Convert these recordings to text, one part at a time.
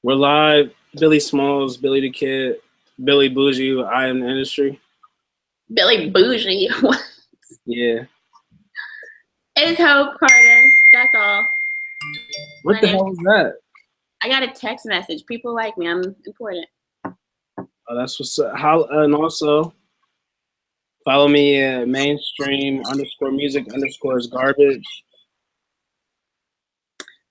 We're live. Billy Smalls, Billy the Kid, Billy Bougie. I am the industry. Billy Bougie. Yeah. It's Hope Carter. That's all. What My the name. hell was that? I got a text message. People like me. I'm important. Oh, that's what's up. How and also follow me at mainstream underscore music underscores garbage.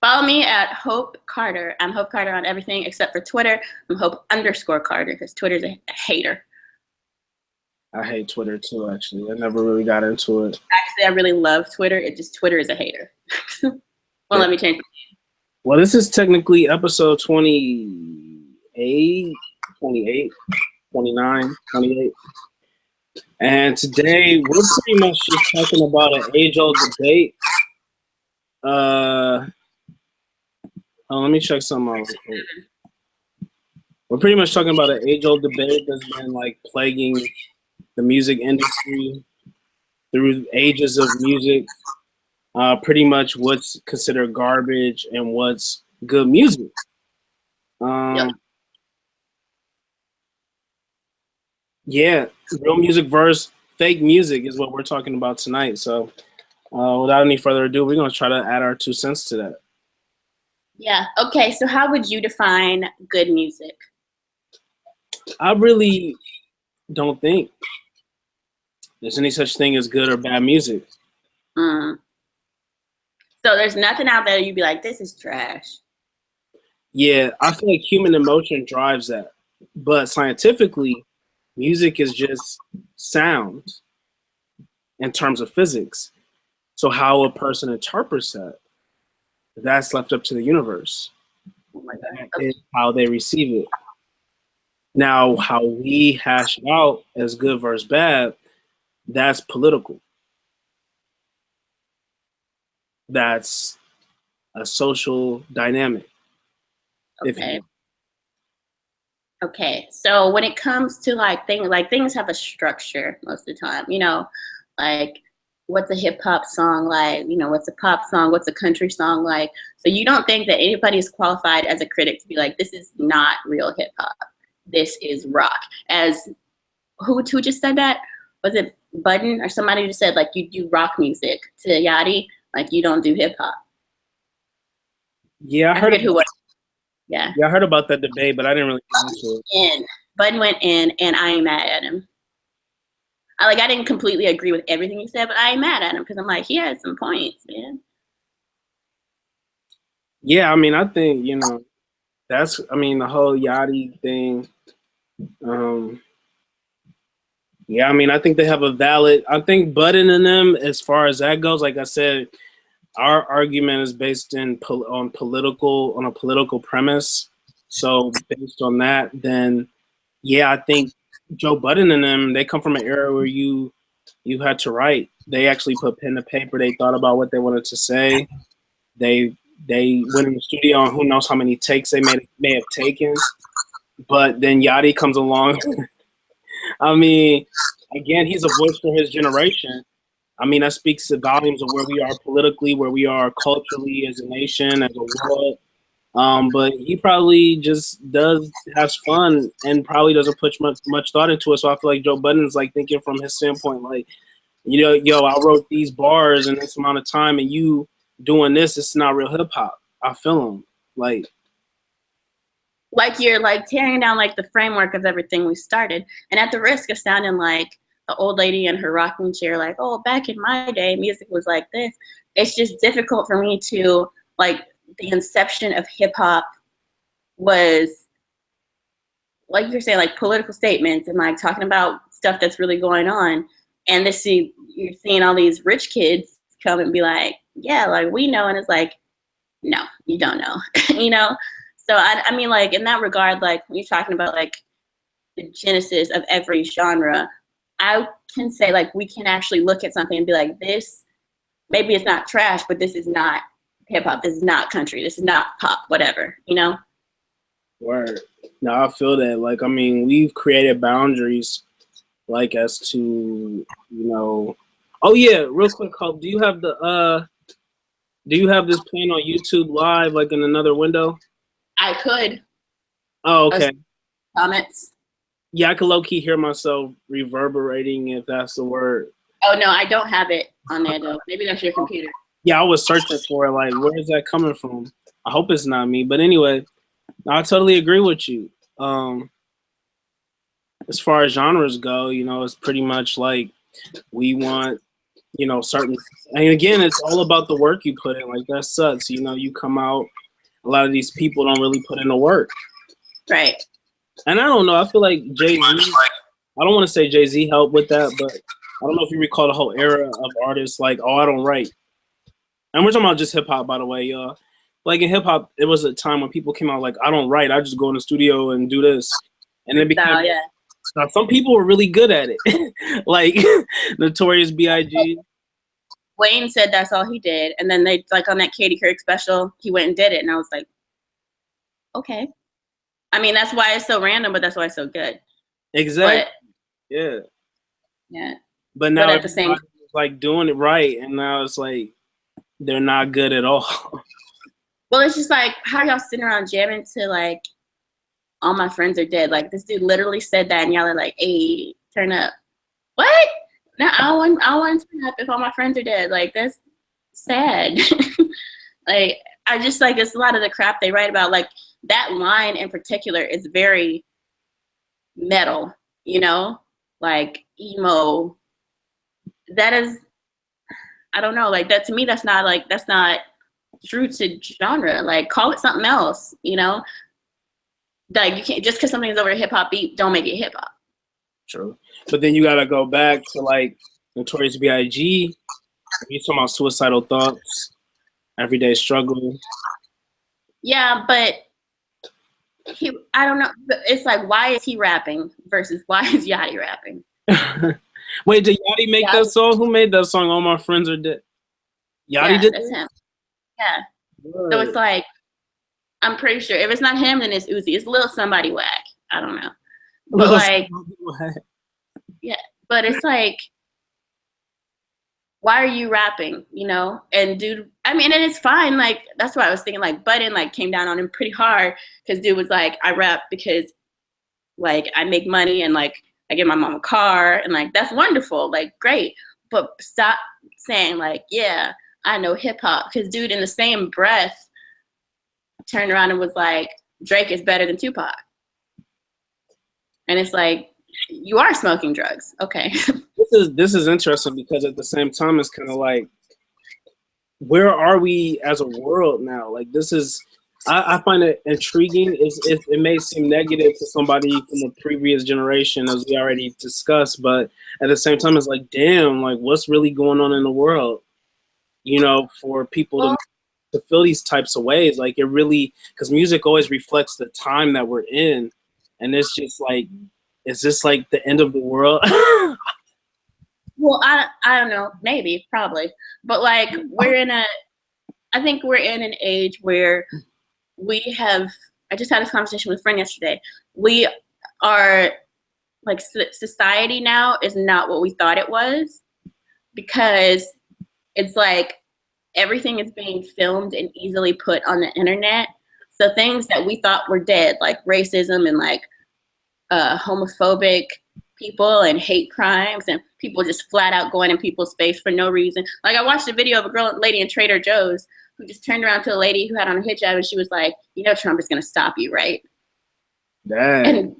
Follow me at Hope Carter. I'm Hope Carter on everything except for Twitter. I'm Hope underscore Carter because Twitter's a hater. I hate Twitter too. Actually, I never really got into it. Actually, I really love Twitter. It just Twitter is a hater. Well, let me change. Well, this is technically episode 28, 28, 29, 28. And today we're pretty much just talking about an age-old debate. Let me check something out. We're pretty much talking about an age-old debate that's been like plaguing the music industry through ages of music. Pretty much what's considered garbage and what's good music. Yep. Yeah, real music versus fake music is what we're talking about tonight. So, without any further ado, we're going to try to add our 2 cents to that. Yeah. Okay. So, how would you define good music? I really don't think there's any such thing as good or bad music. So, there's nothing out there you'd be like, this is trash. Yeah, I feel like human emotion drives that. But scientifically, music is just sound in terms of physics. So how a person interprets that, that's left up to the universe. Oh my God. That is how they receive it. Now, how we hash it out as good versus bad, that's political. That's a social dynamic. Okay. Okay, so when it comes to things have a structure most of the time, like what's a hip hop song like, what's a pop song, what's a country song like. So you don't think that anybody is qualified as a critic to be like, this is not real hip hop. This is rock. As who just said that? Was it Budden or somebody who said like you do rock music to Iati, like you don't do hip hop? Yeah, I forget who was. Yeah, I heard about that debate, but I didn't really get into it. Budden went in, and I ain't mad at him. I didn't completely agree with everything he said, but I ain't mad at him because I'm like, he had some points, man. Yeah, I mean, I think, the whole Iati thing. Yeah, I mean, I think they have I think Budden and them, as far as that goes, like I said, our argument is based on a political premise. So based on that, then yeah, I think Joe Budden and them, they come from an era where you had to write. They actually put pen to paper. They thought about what they wanted to say. They went in the studio and who knows how many takes they may have taken. But then Iati comes along. I mean, again, he's a voice for his generation. I mean, that speaks to volumes of where we are politically, where we are culturally as a nation, as a world. But he probably just has fun and probably doesn't put much thought into it. So I feel like Joe Budden's like thinking from his standpoint, like, yo, I wrote these bars in this amount of time, and you doing this, it's not real hip hop. I feel him, like you're like tearing down like the framework of everything we started, and at the risk of sounding like the old lady in her rocking chair, like, oh, back in my day, music was like this. It's just difficult for me to like the inception of hip hop was like you're saying, like political statements and like talking about stuff that's really going on. And you're seeing all these rich kids come and be like, yeah, like we know, and it's like, no, you don't know, So I mean, like in that regard, like when you're talking about like the genesis of every genre, I can say like we can actually look at something and be like, this maybe it's not trash, but this is not hip hop, this is not country, this is not pop, whatever, Word. No, I feel that. Like, I mean, we've created boundaries, like as to, Oh yeah, real quick, Hope. Do you have this playing on YouTube live, like in another window? I could. Oh, Those okay. comments. Yeah, I can low key hear myself reverberating, if that's the word. Oh no, I don't have it on there though. Maybe that's your computer. Yeah, I was searching for it. Like, where is that coming from? I hope it's not me. But anyway, I totally agree with you. Um, as far as genres go, it's pretty much like we want, certain. And again, it's all about the work you put in. Like that sucks. You come out. A lot of these people don't really put in the work. Right. And I don't know. I feel like Jay-Z. I don't want to say Jay-Z helped with that, but I don't know if you recall the whole era of artists like, oh, I don't write. And we're talking about just hip hop, by the way, y'all. Like in hip hop, it was a time when people came out like, I don't write. I just go in the studio and do this. And it became. Style, yeah. Now, some people were really good at it, like Notorious B.I.G. Wayne said that's all he did, and then they like on that Katie Couric special, he went and did it, and I was like, okay. I mean, that's why it's so random, but that's why it's so good. Exactly. But, yeah. Yeah. But now at the same it's like doing it right, and now it's like they're not good at all. Well, it's just like, how y'all sitting around jamming to like All My Friends Are Dead? Like this dude literally said that, and y'all are like, "Hey, turn up." What? No, I don't want to turn up if all my friends are dead. Like that's sad. Like I just like it's a lot of the crap they write about. Like that line in particular is very metal, like emo. That is, I don't know, like that to me. That's not true to genre. Like call it something else, Like you can't just because something's over a hip hop beat, don't make it hip hop. True, but then you gotta go back to like Notorious B.I.G. You talking about suicidal thoughts, everyday struggle. Yeah, but I don't know. It's like, why is he rapping versus why is Yachty rapping? Wait, did Yachty make that song? Who made that song? All My Friends Are Dead. Yachty did that's that? him. Yeah. Word. So it's like, I'm pretty sure if it's not him, then it's Uzi. It's Lil Somebody Whack. I don't know. But like, yeah. But it's like, why are you rapping? And dude, I mean, and it's fine. Like that's why I was thinking. Like Budden like came down on him pretty hard because dude was like, I rap because like I make money and like I give my mom a car and like that's wonderful, like great. But stop saying like, yeah, I know hip hop, because dude in the same breath turned around and was like, Drake is better than Tupac. And it's like, you are smoking drugs. Okay. This is interesting because at the same time it's kind of like, where are we as a world now? Like this is, I find it intriguing. It may seem negative to somebody from a previous generation, as we already discussed, but at the same time, it's like, damn, like what's really going on in the world? For people to feel these types of ways, like it really, because music always reflects the time that we're in, and it's just like, is this like the end of the world? Well, I don't know, maybe, probably, but like I think we're in an age where I just had this conversation with a friend yesterday. We are like, society now is not what we thought it was, because it's like everything is being filmed and easily put on the internet. So things that we thought were dead, like racism and like homophobic people and hate crimes and people just flat out going in people's face for no reason. Like I watched a video of a lady in Trader Joe's who just turned around to a lady who had on a hijab and she was like, Trump is going to stop you, right? Dang. And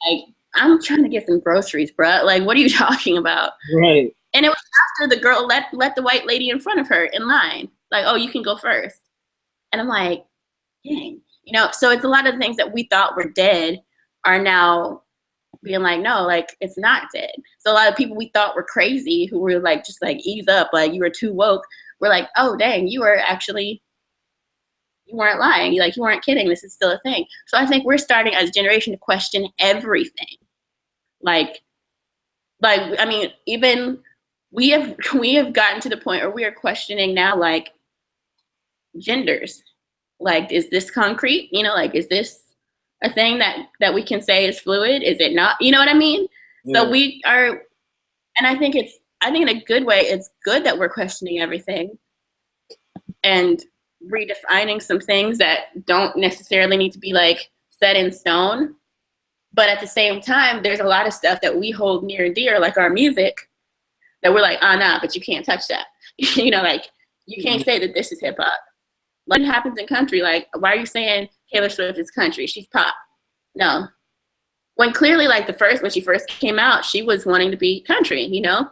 like, I'm trying to get some groceries, bro. Like, what are you talking about? Right. And it was after the girl let the white lady in front of her in line. Like, oh, you can go first. And I'm like, dang. So it's a lot of the things that we thought were dead are now being like, no, like it's not dead. So a lot of people we thought were crazy who were like, just like ease up, like you were too woke. We're like, oh dang, you weren't lying. You weren't kidding. This is still a thing. So I think we're starting as a generation to question everything. Like I mean, even we have gotten to the point where we are questioning now, like genders. Like, is this concrete? Like, is this a thing that we can say is fluid? Is it not? You know what I mean? Yeah. So we are, and I think in a good way, it's good that we're questioning everything and redefining some things that don't necessarily need to be like set in stone. But at the same time, there's a lot of stuff that we hold near and dear, like our music, that we're like, oh, nah, but you can't touch that. You know, like, you can't say that this is hip hop. What happens in country? Like, why are you saying Taylor Swift is country? She's pop. No. When clearly, like, when she first came out, she was wanting to be country, you know?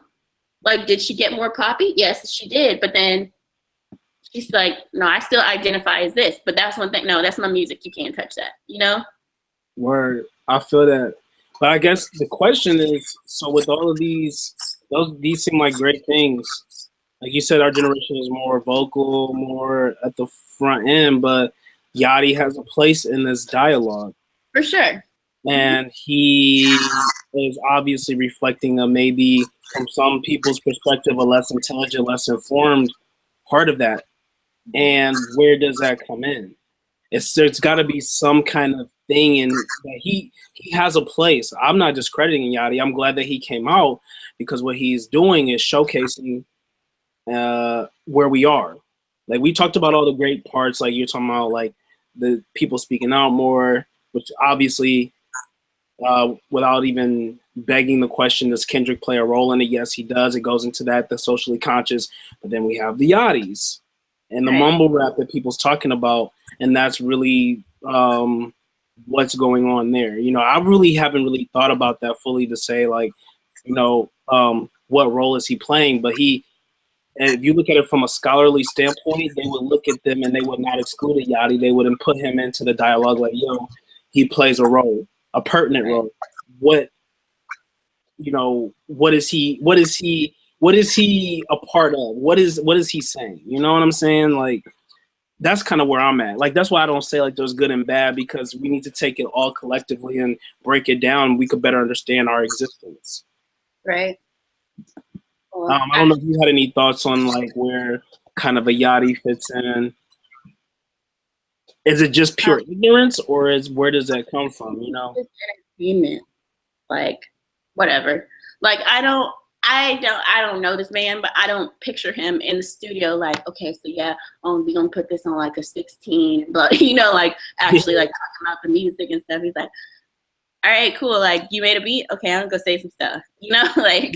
Like, did she get more poppy? Yes, she did. But then she's like, no, I still identify as this. But that's one thing. No, that's my music. You can't touch that, you know? Word. I feel that. But I guess the question is, so with all of these seem like great things. Like you said, our generation is more vocal, more at the front end, but Yachty has a place in this dialogue. For sure. And he is obviously reflecting a maybe, from some people's perspective, a less intelligent, less informed part of that. And where does that come in? There's got to be some kind of thing in that he has a place. I'm not discrediting Yachty. I'm glad that he came out, because what he's doing is showcasing where we are. Like, we talked about all the great parts, like you're talking about, like the people speaking out more, which obviously, without even begging the question, does Kendrick play a role in it? Yes, he does. It goes into that, the socially conscious. But then we have the Yachties and the mumble rap that people's talking about, and that's really what's going on there. You know, I really haven't really thought about that fully to say, like, you know, what role is he playing? But and if you look at it from a scholarly standpoint, they would look at them and they would not exclude a Yachty. They wouldn't put him into the dialogue like, yo, he plays a role, a pertinent role. What, you know, what is he a part of? What is he saying? You know what I'm saying? Like, that's kind of where I'm at. Like, that's why I don't say like there's good and bad, because we need to take it all collectively and break it down. We could better understand our existence. Right. I don't know if you had any thoughts on like where kind of a Yachty fits in. Is it just pure ignorance, or where does that come from? You know, entertainment, like whatever. Like I don't know this man, but I don't picture him in the studio like, okay, so yeah, we gonna put this on like a 16, but you know, like actually like talking about the music and stuff. He's like, all right, cool. Like, you made a beat, okay, I'm gonna go say some stuff. You know, like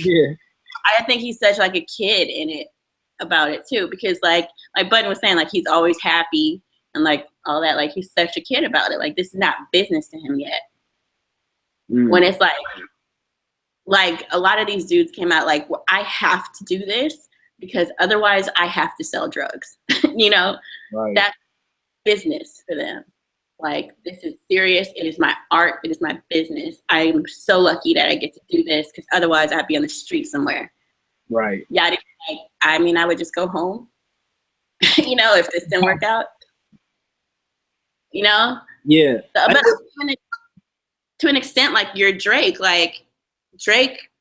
I think he's such like a kid in it about it too, because like Button was saying, like he's always happy and like all that. Like he's such a kid about it. Like this is not business to him yet. When it's like a lot of these dudes came out like, well, I have to do this because otherwise I have to sell drugs. You know, that's business for them. Like, this is serious. It is my art. It is my business. I'm so lucky that I get to do this, because otherwise I'd be on the street somewhere. Right. Yeah. Like, I mean, I would just go home, you know, if this didn't work out, you know? Yeah. But to an extent, like you're Drake. Like, Drake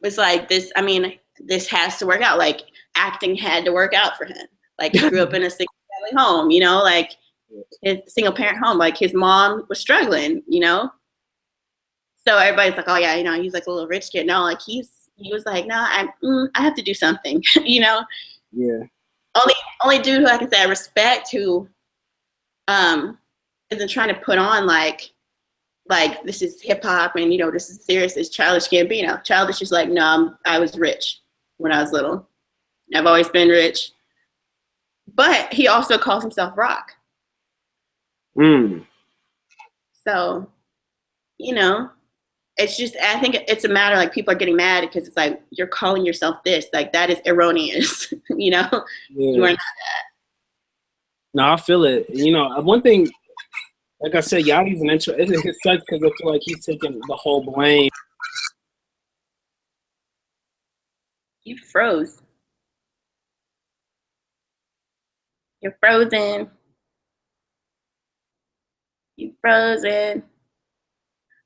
was like this. I mean, this has to work out. Like, acting had to work out for him. Like, he grew up in a single family home, you know, like his single parent home. Like, his mom was struggling, you know? So everybody's like, oh yeah, you know, he's like a little rich kid. No, like he was like, no, I have to do something, you know? Yeah. Only dude who I can say I respect who isn't trying to put on like this is hip hop and, you know, this is serious, is Childish Gambino. Childish is like, no, I was rich when I was little. I've always been rich. But he also calls himself Rock. So, you know, it's just, I think it's a matter, like, people are getting mad because it's like, you're calling yourself this. Like, that is erroneous, you know? Yeah. You are not that. No, I feel it. You know, one thing, like I said, Yachty's it sucks because I feel like he's taking the whole blame. You froze. You're frozen. You frozen.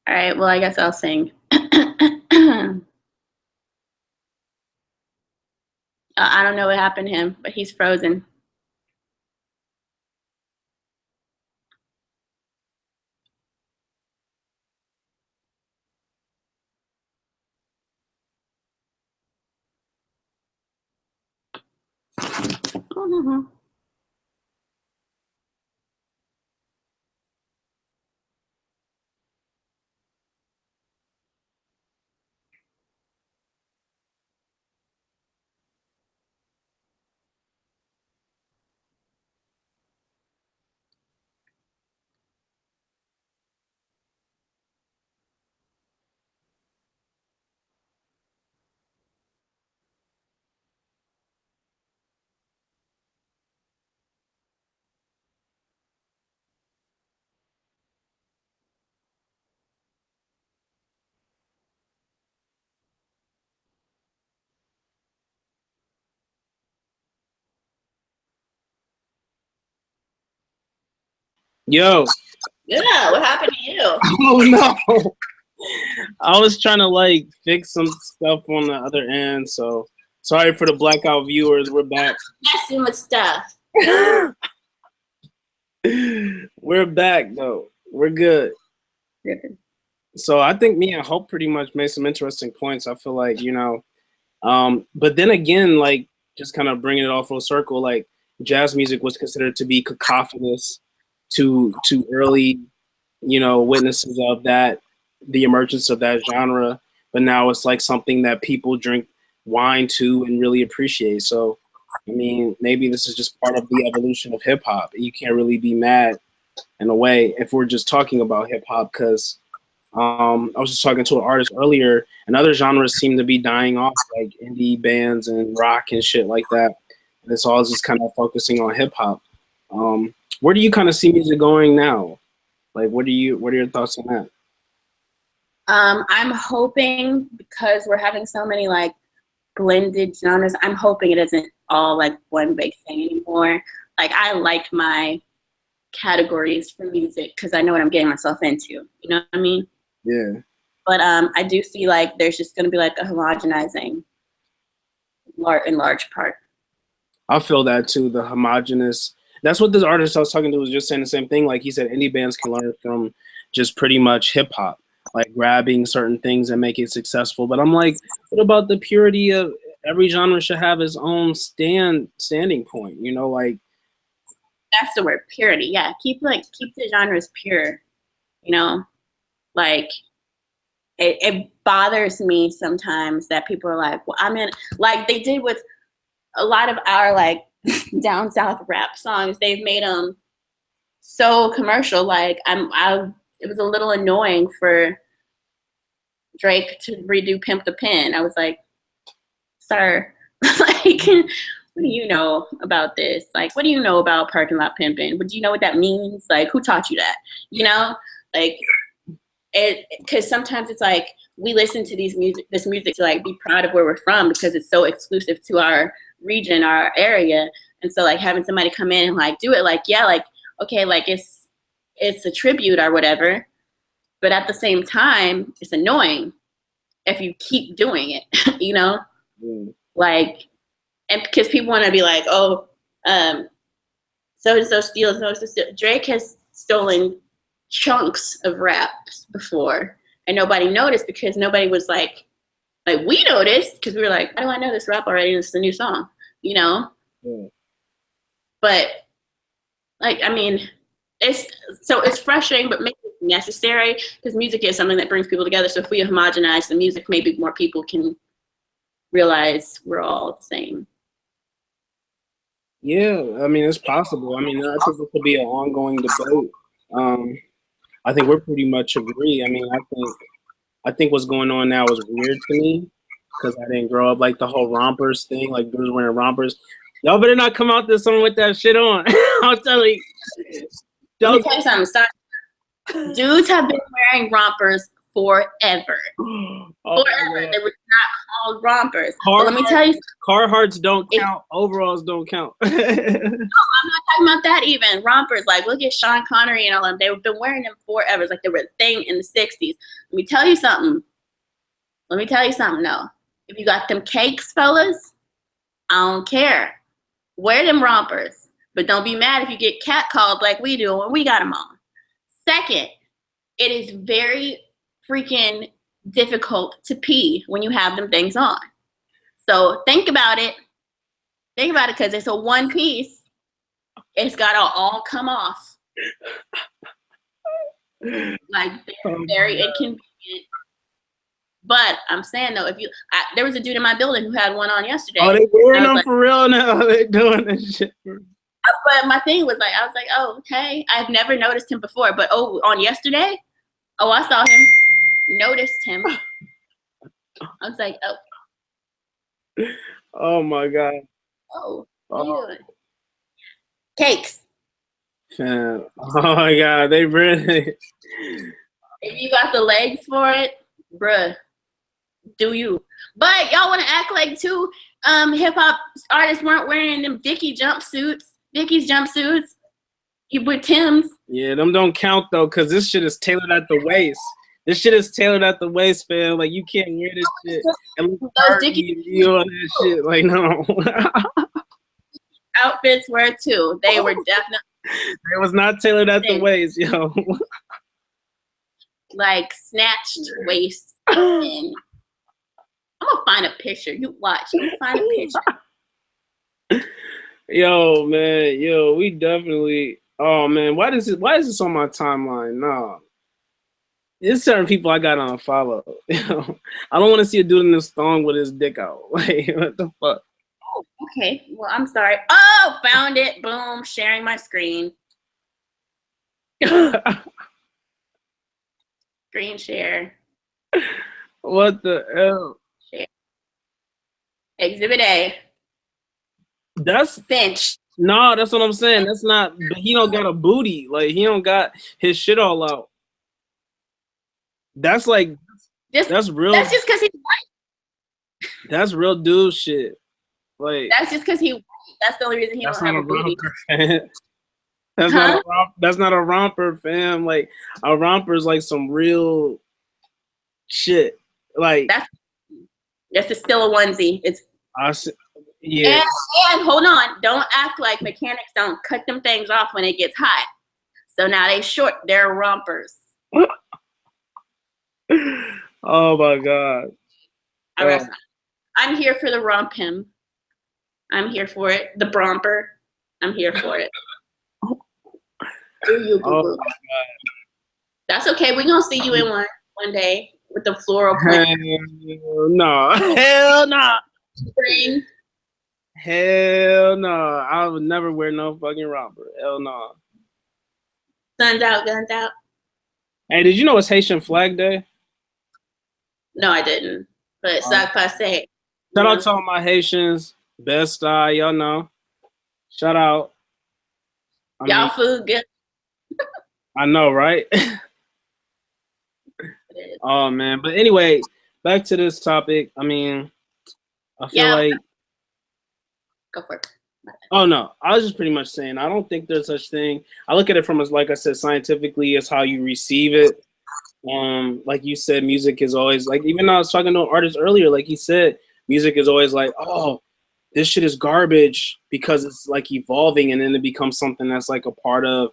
All right, well, I guess I'll sing. I don't know what happened to him, but he's frozen. Yo, Yeah, what happened to you? oh no. I was trying to like fix some stuff on the other end, so sorry for the blackout viewers. We're back. Messing with stuff. We're back though. We're good. So I think me and Hope pretty much made some interesting points. I feel like, but then again, like just kind of bringing it all full circle, like jazz music was considered to be cacophonous to early, witnesses of that, the emergence of that genre. But now it's like something that people drink wine to and really appreciate. So, I mean, maybe this is just part of the evolution of hip hop. You can't really be mad in a way if we're just talking about hip hop because I was just talking to an artist earlier, and other genres seem to be dying off, like indie bands and rock and shit like that. And it's all just kind of focusing on hip hop. Where do you kind of see music going now? Like, what are your thoughts on that? I'm hoping because we're having so many like blended genres, I'm hoping it isn't all like one big thing anymore. Like I like my categories for music because I know what I'm getting myself into. You know what I mean? Yeah. But I do see like there's just gonna be like a homogenizing in large part. I feel that too. The homogenous. That's what this artist I was talking to was just saying the same thing. Like he said, indie bands can learn from just pretty much hip hop, like grabbing certain things and make it successful. But I'm like, what about the purity of every genre should have its own standing point? Like That's the word, purity. Yeah, keep the genres pure. You know, like it bothers me sometimes that people are like, well, I'm in, like they did with a lot of our like down south rap songs. They've made them so commercial. Like it was a little annoying for Drake to redo Pimp the Pen. I was like, sir, like, what do you know about this? Like, what do you know about parking lot pimping? But do you know what that means? Like, who taught you that? Like it, because sometimes it's like we listen to this music to like be proud of where we're from because it's so exclusive to our region, our area. And so like having somebody come in and like do it, like, yeah, like, okay, like it's a tribute or whatever. But at the same time, it's annoying if you keep doing it, like, and because people want to be like, oh, so and so steals, so and so steals. Drake has stolen chunks of raps before, and nobody noticed because nobody was like we noticed because we were like, how do I know this rap already? It's a new song, Yeah. But like, I mean, it's frustrating, but maybe it's necessary because music is something that brings people together. So if we homogenize the music, maybe more people can realize we're all the same. Yeah, I mean it's possible. I mean, I think this could be an ongoing debate. I think we're pretty much agree. I mean, I think what's going on now is weird to me because I didn't grow up like the whole rompers thing, like dudes wearing rompers. Y'all better not come out this summer with that shit on. I'll tell you. Let me tell you something. Sorry. Dudes have been wearing rompers forever. Forever. They were not called rompers. But let me tell you, Carhartts don't count. Overalls don't count. No, I'm not talking about that even. Rompers, like look at Sean Connery and all them. They've been wearing them forever. It's like they were a thing in the 60s. Let me tell you something. No. If you got them cakes, fellas, I don't care. Wear them rompers. But don't be mad if you get catcalled like we do when we got them on. Second, it is very freaking difficult to pee when you have them things on. So think about it. Because it's a one piece. It's got to all come off. Like, they're very inconvenient. But I'm saying, though, there was a dude in my building who had one on yesterday. Oh, they wearing them like, for real now? They doing this shit. But my thing was, like, I was like, oh, okay. I've never noticed him before. But, on yesterday, I saw him, noticed him. I was like, oh. Oh, my God. Oh, what are you doing? Cakes. Fam. Oh my God, they really. If you got the legs for it, bruh, do you? But y'all want to act like too, hip hop artists weren't wearing them Dickies jumpsuits with Timbs. Yeah, them don't count though, cause this shit is tailored at the waist. This shit is tailored at the waist, fam. Like you can't wear this shit and look Those Dickies curvy and you on that shit. Like no, outfits were too. They were definitely it was not tailored at the waist, yo. like snatched waist. And I'm gonna find a picture. You watch. I'm gonna find a picture. Yo, man, yo, we definitely. Oh man, why is this on my timeline? No, there's certain people I got on follow. You know, I don't want to see a dude in this thong with his dick out. Like, what the fuck? Oh, okay. Well, I'm sorry. Oh, found it. Boom. Sharing my screen. Screen share. What the hell? Share. Exhibit A. That's Finch. no, that's what I'm saying. That's not. But he don't got a booty. Like he don't got his shit all out. That's like that's real. That's just because he's white. That's real dude shit. Like that's just because he white. That's the only reason he don't have a booty. That's not a romper, fam. Like a romper is like some real shit. Like that's still a onesie. It's yeah. And hold on, don't act like mechanics don't cut them things off when it gets hot. So now they short. They're rompers. Oh my god. I'm here for the romp him. I'm here for it. The bromper. I'm here for it. Do you, boo-boo. Oh my god. That's okay. We're gonna see you in one day with the floral print. No. Hell no. Spring. Hell no. I would never wear no fucking romper. Hell no. Guns out, guns out. Hey, did you know it's Haitian Flag Day? No, I didn't. But sac passe. Shout out to all my Haitians. Best y'all know. Shout out. Y'all food good. I know, right? Oh man. But anyway, back to this topic. I mean, I feel like go for it. Oh no, I was just pretty much saying I don't think there's such thing. I look at it from as like I said, scientifically as how you receive it. Like you said, music is always like, even though I was talking to an artist earlier, like he said, music is always like, oh, this shit is garbage because it's like evolving and then it becomes something that's like a part of.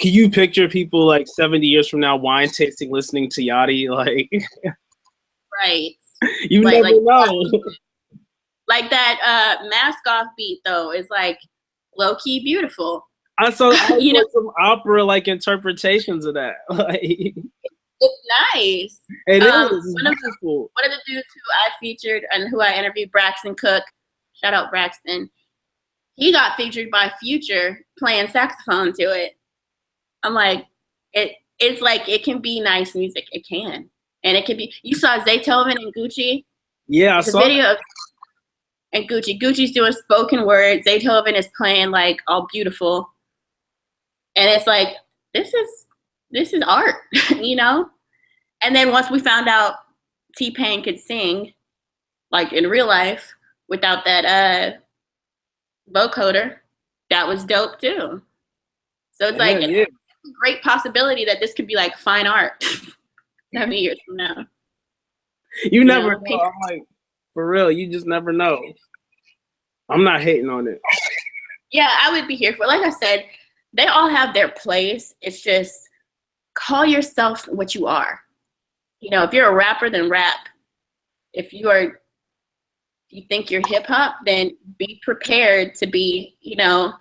Can you picture people like 70 years from now wine tasting, listening to Iati? Like, right. You never know. Like that mask off beat though is like low key beautiful. I saw you know some opera like interpretations of that. Like, it's nice. It is. One of the dudes who I featured and who I interviewed, Braxton Cook. Shout out Braxton. He got featured by Future playing saxophone to it. I'm like, it's like it can be nice music. It can. And it can be. You saw Zaytoven and Gucci? Yeah, I saw video of and Gucci's doing spoken word. Zaytoven is playing like all beautiful. And it's like, this is art, you know? And then once we found out T-Pain could sing, like in real life, without that vocoder, that was dope too. So it's like a great possibility that this could be like fine art 7 years from now. You never know. I'm like, for real, you just never know. I'm not hating on it. Yeah, I would be here for it. Like I said, they all have their place. It's just call yourself what you are. You know, if you're a rapper, then rap. If you think you're hip hop, then be prepared to be, you know,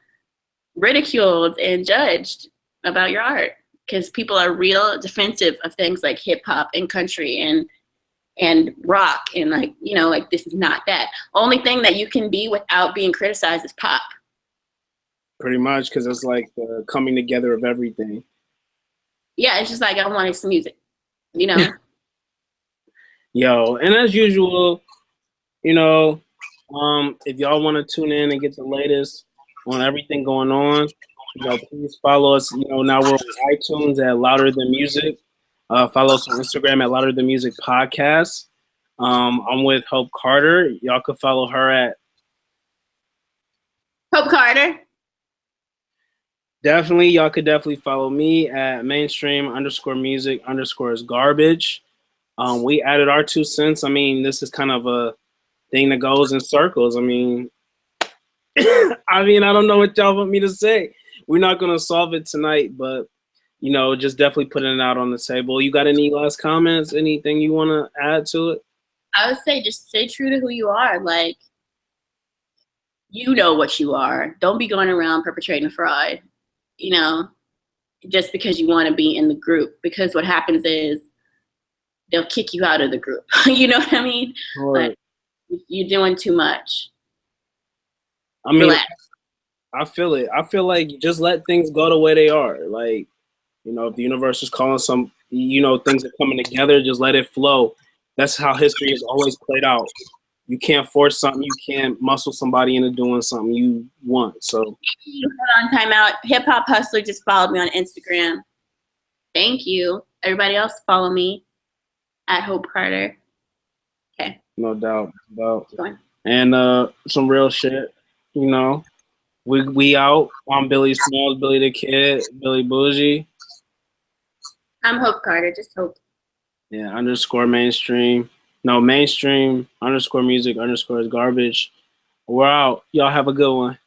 ridiculed and judged about your art, because people are real defensive of things like hip hop and country and rock, and like, you know, like this is not that. Only thing that you can be without being criticized is pop. Pretty much, because it's like the coming together of everything. Yeah, it's just like I wanted some music, you know. Yo, and as usual, you know, if y'all want to tune in and get the latest on everything going on, you know, please follow us. You know, now we're on iTunes at Louder Than Music. Follow us on Instagram at Louder Than Music Podcast. I'm with Hope Carter. Y'all could follow her at Hope Carter. Definitely, y'all could definitely follow me at mainstream underscore music underscore is garbage. We added our 2 cents. I mean, this is kind of a thing that goes in circles. I mean, I don't know what y'all want me to say. We're not gonna solve it tonight, but just definitely putting it out on the table. You got any last comments? Anything you want to add to it? I would say just stay true to who you are. Like, you know what you are. Don't be going around perpetrating fraud, you know, just because you want to be in the group. Because what happens is they'll kick you out of the group. You know what I mean? Like, Or, you're doing too much. I mean, Relax. I feel it. I feel like just let things go the way they are. Like, if the universe is calling things are coming together, just let it flow. That's how history has always played out. You can't force something. You can't muscle somebody into doing something you want. So, Hold on, time out. Hip Hop Hustler just followed me on Instagram. Thank you. Everybody else follow me at Hope Carter. Okay. no doubt. Keep going. And some real shit, you know. We out. I'm Billy Smalls, Billy the Kid, Billy Bougie. I'm Hope Carter. Just Hope. Yeah, underscore mainstream. No, mainstream underscore music underscore is garbage. We're out. Y'all have a good one.